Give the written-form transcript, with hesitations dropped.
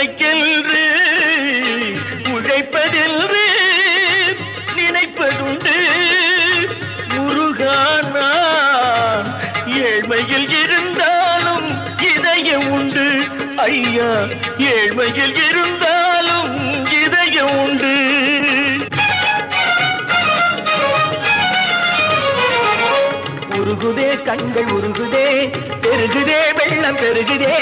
உனக்கென்று உழைப்பதென்று நினைப்பதுண்டு முருகானா. ஏழ்மையில் இருந்தாலும் இதயம் உண்டு ஐயா, ஏழ்மையில் இருந்தாலும் இதயம் உண்டு. உருகுதே கண்கள் உருகுதே, பெருகுதே வெள்ளம் பெருகுதே.